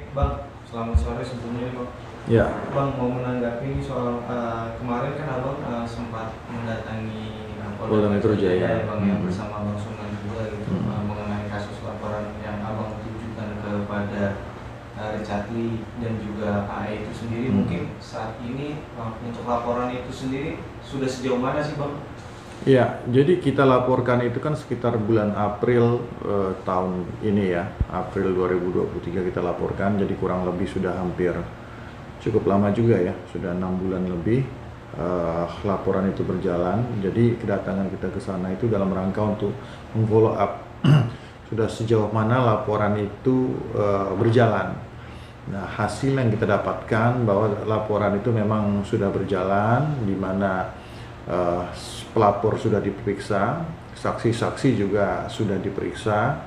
Bang, selamat sore sebelumnya Bang. Ya, Bang mau menanggapi soal kemarin kan Abang sempat mendatangi Polda Polda Metro Metro Jaya Jaya. ya Bang ya bersama Bang Suman juga gitu mengenai kasus laporan yang Abang tujukan kepada Richard Lee dan juga AE itu sendiri. Mungkin saat ini untuk laporan itu sendiri sudah sejauh mana sih Bang? Iya, jadi kita laporkan itu kan sekitar bulan April tahun ini ya, April 2023 kita laporkan, jadi kurang lebih sudah hampir cukup lama juga ya, sudah 6 bulan lebih laporan itu berjalan. Jadi kedatangan kita ke sana itu dalam rangka untuk memfollow up sudah sejauh mana laporan itu berjalan. Nah, hasil yang kita dapatkan bahwa laporan itu memang sudah berjalan, di mana uh, pelapor sudah diperiksa, saksi-saksi juga sudah diperiksa,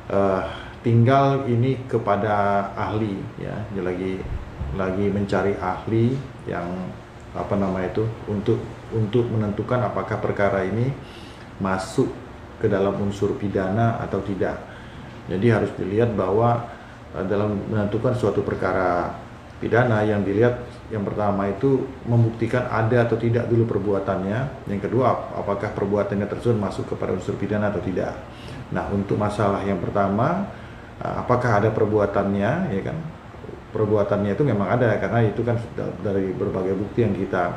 uh, tinggal ini kepada ahli ya, lagi mencari ahli yang untuk menentukan apakah perkara ini masuk ke dalam unsur pidana atau tidak. Jadi harus dilihat bahwa dalam menentukan suatu perkara pidana yang dilihat yang pertama itu membuktikan ada atau tidak dulu perbuatannya. Yang kedua, apakah perbuatannya tersebut masuk kepada unsur pidana atau tidak. Nah, untuk masalah yang pertama, apakah ada perbuatannya, ya kan? Perbuatannya itu memang ada karena itu kan dari berbagai bukti yang kita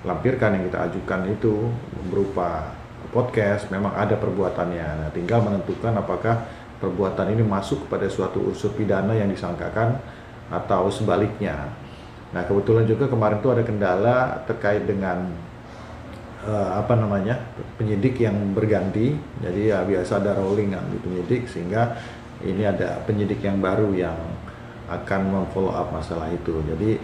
lampirkan, yang kita ajukan itu berupa podcast, memang ada perbuatannya. Nah, tinggal menentukan apakah perbuatan ini masuk kepada suatu unsur pidana yang disangkakan atau sebaliknya. Nah, kebetulan juga kemarin itu ada kendala terkait dengan penyidik yang berganti. Jadi ya biasa ada rolling di penyidik, sehingga ini ada penyidik yang baru yang akan memfollow up masalah itu. Jadi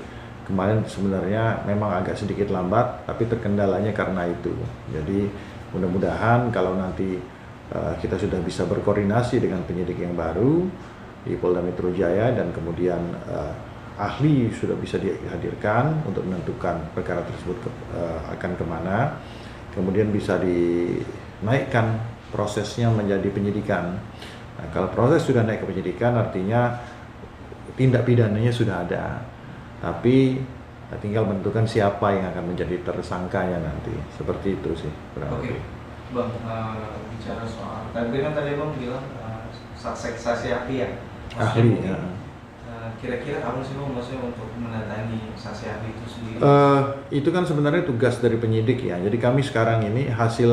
kemarin sebenarnya memang agak sedikit lambat, tapi terkendalanya karena itu. Jadi mudah-mudahan kalau nanti kita sudah bisa berkoordinasi dengan penyidik yang baru di Polda Metro Jaya, dan kemudian ahli sudah bisa dihadirkan untuk menentukan perkara tersebut akan kemana, kemudian bisa dinaikkan prosesnya menjadi penyidikan. Nah, kalau proses sudah naik ke penyidikan, artinya tindak pidananya sudah ada, tapi tinggal menentukan siapa yang akan menjadi tersangkanya nanti. Seperti itu sih kurang lebih. Bang, bicara soal tadi Bang bilang saksi ahli ya. Ahli ya. Kira-kira apa sih Bang maksudnya untuk mendatangi saksi ahli itu sendiri? Itu kan sebenarnya tugas dari penyidik ya. Jadi kami sekarang ini hasil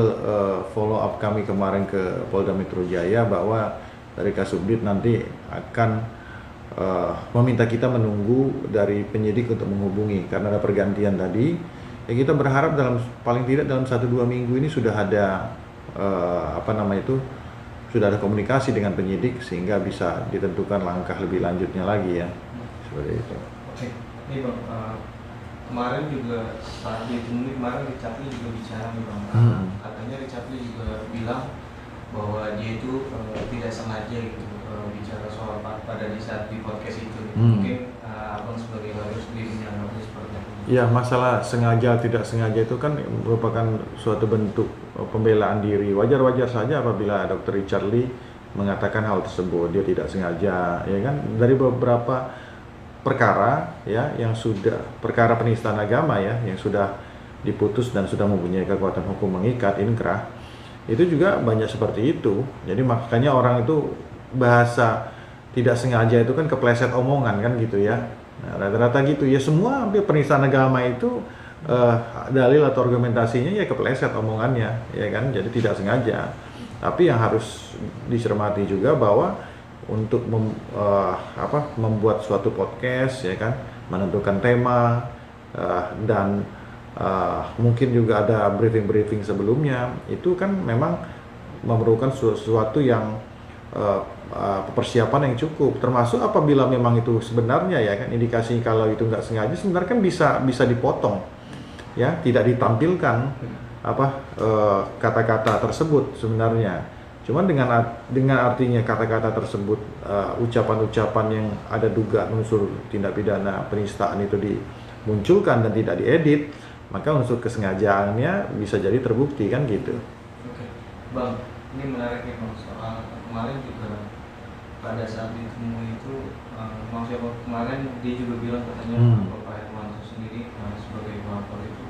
follow up kami kemarin ke Polda Metro Jaya bahwa dari Kasubdit nanti akan meminta kita menunggu dari penyidik untuk menghubungi karena ada pergantian tadi. Ya, kita berharap paling tidak dalam 1-2 minggu ini sudah ada sudah ada komunikasi dengan penyidik sehingga bisa ditentukan langkah lebih lanjutnya lagi ya. Seperti itu. Oke, ini Bang, kemarin juga saat ditemui kemarin Richard Lee juga bicara nih Bang. Katanya Richard Lee juga bilang bahwa dia itu tidak sengaja gitu bicara soal pada di saat di podcast itu. Mungkin Abang sebagai lawyer sendiri menganggapnya seperti apa? Ya, masalah sengaja tidak sengaja itu kan merupakan suatu bentuk pembelaan diri. Wajar-wajar saja apabila Dr. Richard Lee mengatakan hal tersebut, dia tidak sengaja, ya kan? Dari beberapa perkara ya yang sudah perkara penistaan agama ya yang sudah diputus dan sudah mempunyai kekuatan hukum mengikat inkrah, itu juga banyak seperti itu. Jadi makanya orang itu bahasa tidak sengaja itu kan kepleset omongan kan gitu ya. Nah, rata-rata gitu ya, semua hampir penistaan agama itu dalil atau argumentasinya ya kepleset omongannya ya kan, jadi tidak sengaja. Tapi yang harus dicermati juga bahwa untuk membuat suatu podcast ya kan, menentukan tema dan mungkin juga ada briefing sebelumnya, itu kan memang memerlukan sesuatu yang persiapan yang cukup, termasuk apabila memang itu sebenarnya ya kan indikasi kalau itu nggak sengaja, sebenarnya kan bisa dipotong ya, tidak ditampilkan kata-kata tersebut sebenarnya. Cuman dengan artinya kata-kata tersebut, ucapan-ucapan yang ada dugaan unsur tindak pidana penistaan itu dimunculkan dan tidak diedit, maka unsur kesengajaannya bisa jadi terbukti kan gitu. Oke, Bang, ini menarik nih Bang, soal kemarin juga pada saat ditemui itu siapa kemarin dia juga bilang katanya Bapak Hermanto sendiri sebagai pelapor itu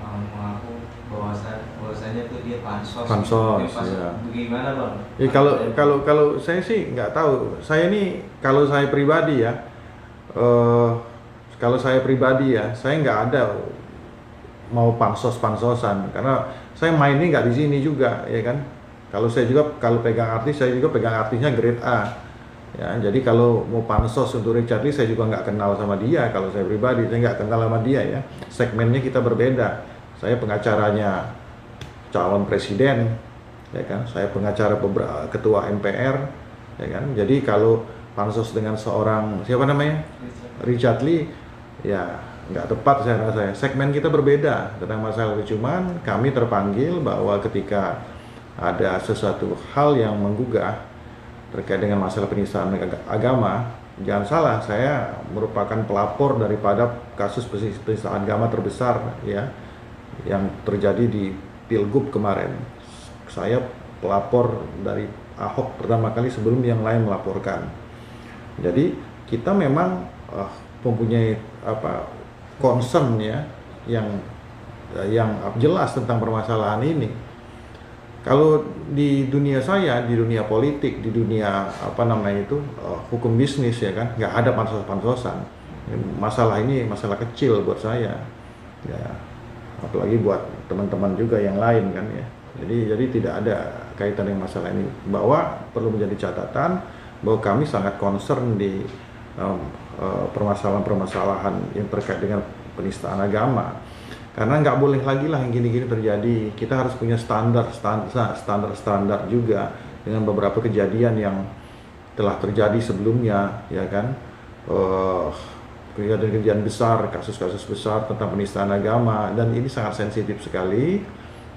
mengaku bahwasanya tuh dia pansos. Pansos, ya. Bagaimana bang? Ya, kalau saya sih nggak tahu. Saya ini kalau saya pribadi ya, saya nggak ada mau pansos-pansosan karena saya mainnya nggak di sini juga, ya kan. Kalau saya juga kalau pegang artis, saya juga pegang artisnya grade A. Ya, jadi kalau mau pansos untuk Richard Lee, saya juga nggak kenal sama dia. Kalau saya pribadi, saya nggak kenal sama dia ya. Segmennya kita berbeda. Saya pengacaranya calon presiden, ya kan. Saya pengacara ketua MPR, ya kan. Jadi kalau pansos dengan seorang siapa namanya Richard Lee, ya nggak tepat saya rasa. Segmen kita berbeda tentang masalah itu. Cuman kami terpanggil bahwa ketika ada sesuatu hal yang menggugah terkait dengan masalah penistaan agama, jangan salah, saya merupakan pelapor daripada kasus penistaan agama terbesar ya yang terjadi di Pilgub kemarin. Saya pelapor dari Ahok pertama kali sebelum yang lain melaporkan. Jadi kita memang mempunyai concern ya yang jelas tentang permasalahan ini. Kalau di dunia saya, di dunia politik, di dunia hukum bisnis ya kan, nggak ada pansos-pansosan. Masalah ini masalah kecil buat saya, ya apalagi buat teman-teman juga yang lain kan ya. Jadi tidak ada kaitan dengan masalah ini. Bahwa perlu menjadi catatan bahwa kami sangat concern di permasalahan-permasalahan yang terkait dengan penistaan agama. Karena nggak boleh lagi lah yang gini-gini terjadi. Kita harus punya standar juga dengan beberapa kejadian yang telah terjadi sebelumnya, ya kan? Kejadian besar, kasus-kasus besar tentang penistaan agama, dan ini sangat sensitif sekali.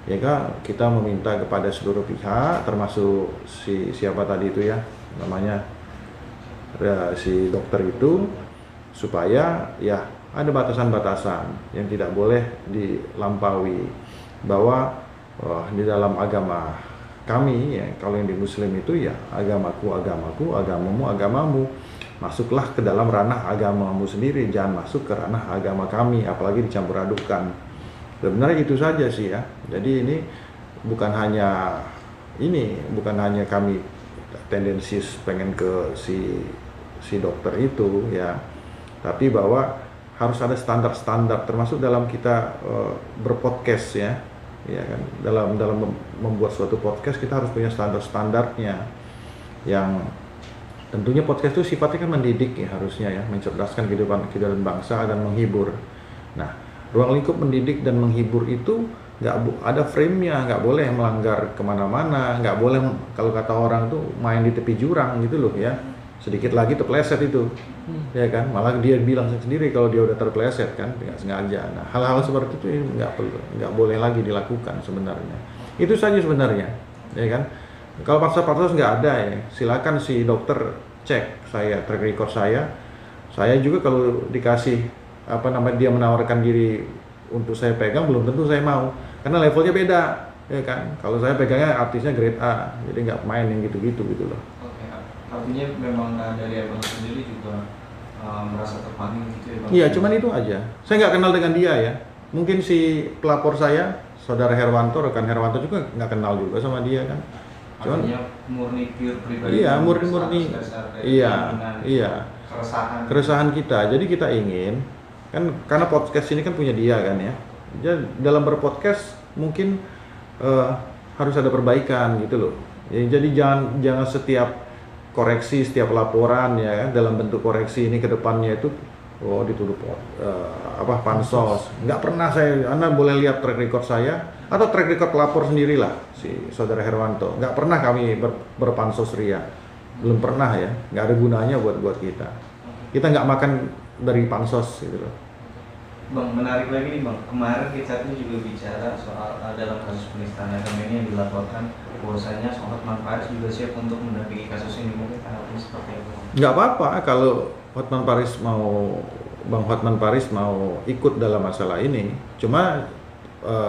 Ya kan? Kita meminta kepada seluruh pihak, termasuk siapa tadi itu ya, namanya si dokter itu, supaya ya ada batasan-batasan yang tidak boleh dilampaui. Bahwa di dalam agama kami ya, kalau yang di Muslim itu ya agamaku, agamamu, agamamu. Masuklah ke dalam ranah agamamu sendiri, jangan masuk ke ranah agama kami, apalagi dicampur adukan. Sebenarnya itu saja sih ya. Jadi ini bukan hanya kami tendensius pengen ke si dokter itu ya, tapi bahwa harus ada standar-standar, termasuk dalam kita berpodcast ya kan. Dalam membuat suatu podcast kita harus punya standar-standarnya, yang tentunya podcast itu sifatnya kan mendidik ya, harusnya ya, mencerdaskan kehidupan bangsa dan menghibur. Nah, ruang lingkup mendidik dan menghibur itu nggak ada frame-nya, nggak boleh melanggar kemana-mana, nggak boleh kalau kata orang tuh main di tepi jurang gitu loh ya. Sedikit lagi terpleset itu, ya kan, malah dia bilang sendiri kalau dia udah terpleset kan, nggak sengaja. Nah, hal-hal seperti itu nggak boleh lagi dilakukan sebenarnya. Itu saja sebenarnya, ya kan. Kalau pansos nggak ada ya, silakan si dokter cek saya, track record saya juga kalau dikasih dia menawarkan diri untuk saya pegang, belum tentu saya mau, karena levelnya beda, ya kan. Kalau saya pegangnya artisnya grade A, jadi nggak main yang gitu-gitu gitu loh. Artinya memang dari abang sendiri juga merasa terpanggil gitu ya bang? Iya, cuman itu aja. Saya nggak kenal dengan dia ya. Mungkin si pelapor saya, saudara Herwanto, rekan Herwanto juga nggak kenal juga sama dia kan. Cuman, artinya murni pure pribadi. Iya, murni. Iya. Keresahan kita. Jadi kita ingin kan, karena podcast ini kan punya dia kan ya. Jadi dalam berpodcast mungkin harus ada perbaikan gitu loh. Ya, jadi jangan setiap koreksi, setiap laporan ya dalam bentuk koreksi ini ke depannya itu dituduh pansos. Nggak pernah Anda boleh lihat track record saya atau track record pelapor sendirilah si saudara Herwanto. Nggak pernah kami berpansos ria, belum pernah ya. Nggak ada gunanya buat kita. Kita nggak makan dari pansos gitu loh. Bang, menarik lagi nih bang, kemarin kita tuh juga bicara soal dalam kasus penistaan agama ini yang dilaporkan bahwasanya Hotman Paris juga siap untuk mendampingi kasus ini, mungkin tanggapan seperti itu? Nggak apa-apa kalau Bang Hotman Paris mau ikut dalam masalah ini. Cuma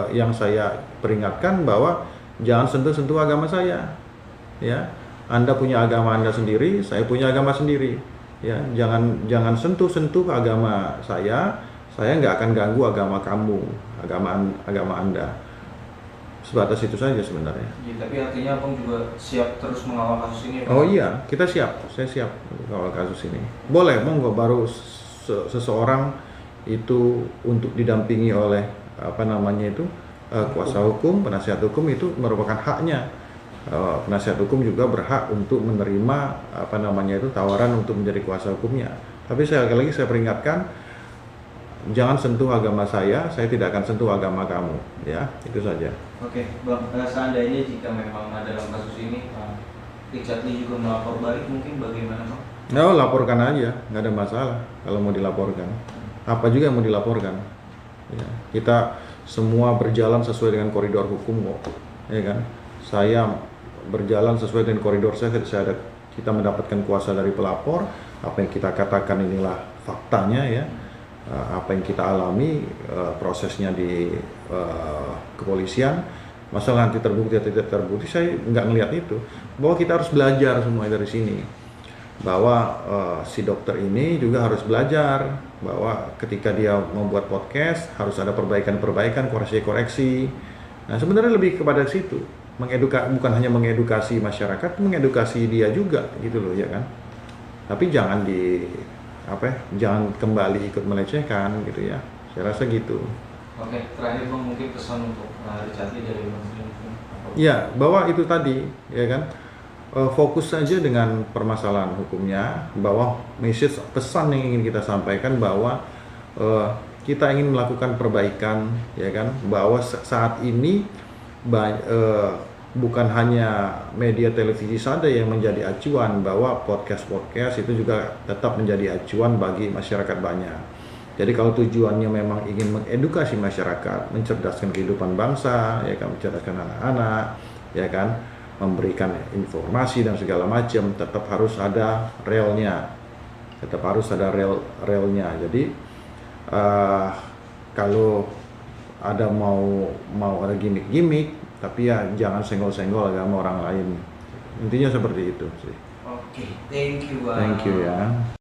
yang saya peringatkan bahwa jangan sentuh-sentuh agama saya. Ya, Anda punya agama Anda sendiri, saya punya agama sendiri. ya jangan sentuh agama saya nggak akan ganggu agama kamu, agama Anda. Sebatas itu saja sebenarnya. Ya, tapi artinya Abang juga siap terus mengawal kasus ini ya? Oh iya, kita siap. Saya siap mengawal kasus ini. Boleh, monggo. Baru seseorang itu untuk didampingi oleh kuasa hukum, penasihat hukum, itu merupakan haknya. Penasihat hukum juga berhak untuk menerima tawaran untuk menjadi kuasa hukumnya. Tapi sekali lagi saya peringatkan, jangan sentuh agama saya tidak akan sentuh agama kamu, ya, itu saja. Oke, Bang, seandainya jika memang dalam kasus ini Richard Lee juga melapor balik, mungkin bagaimana, Bang? No, laporkan aja, nggak ada masalah kalau mau dilaporkan. Apa juga yang mau dilaporkan? Ya, kita semua berjalan sesuai dengan koridor hukum kok, ya kan? Saya berjalan sesuai dengan koridor kita mendapatkan kuasa dari pelapor, apa yang kita katakan inilah faktanya, ya. Apa yang kita alami, prosesnya di kepolisian, masalah nanti terbukti atau tidak terbukti, saya nggak ngelihat itu. Bahwa kita harus belajar semua dari sini, bahwa si dokter ini juga harus belajar bahwa ketika dia membuat podcast harus ada perbaikan, koreksi. Nah, sebenarnya lebih kepada situ, bukan hanya mengedukasi masyarakat, mengedukasi dia juga gitu loh, ya kan. Tapi jangan jangan kembali ikut melecehkan gitu ya. Saya rasa gitu. Oke, terakhir Bang, mungkin pesan untuk Richard Lee dari Bang Slim. Ya, bahwa itu tadi, ya kan, fokus saja dengan permasalahan hukumnya, bahwa pesan yang ingin kita sampaikan bahwa kita ingin melakukan perbaikan, ya kan, bahwa saat ini bukan hanya media televisi saja yang menjadi acuan, bahwa podcast itu juga tetap menjadi acuan bagi masyarakat banyak. Jadi kalau tujuannya memang ingin mengedukasi masyarakat, mencerdaskan kehidupan bangsa, ya kan, mencerdaskan anak-anak, ya kan, memberikan informasi dan segala macam, tetap harus ada relnya, Jadi kalau ada mau ada gimmick, tapi ya jangan senggol-senggol agama orang lain. Intinya seperti itu sih. Oke, thank you Bang. Thank you ya.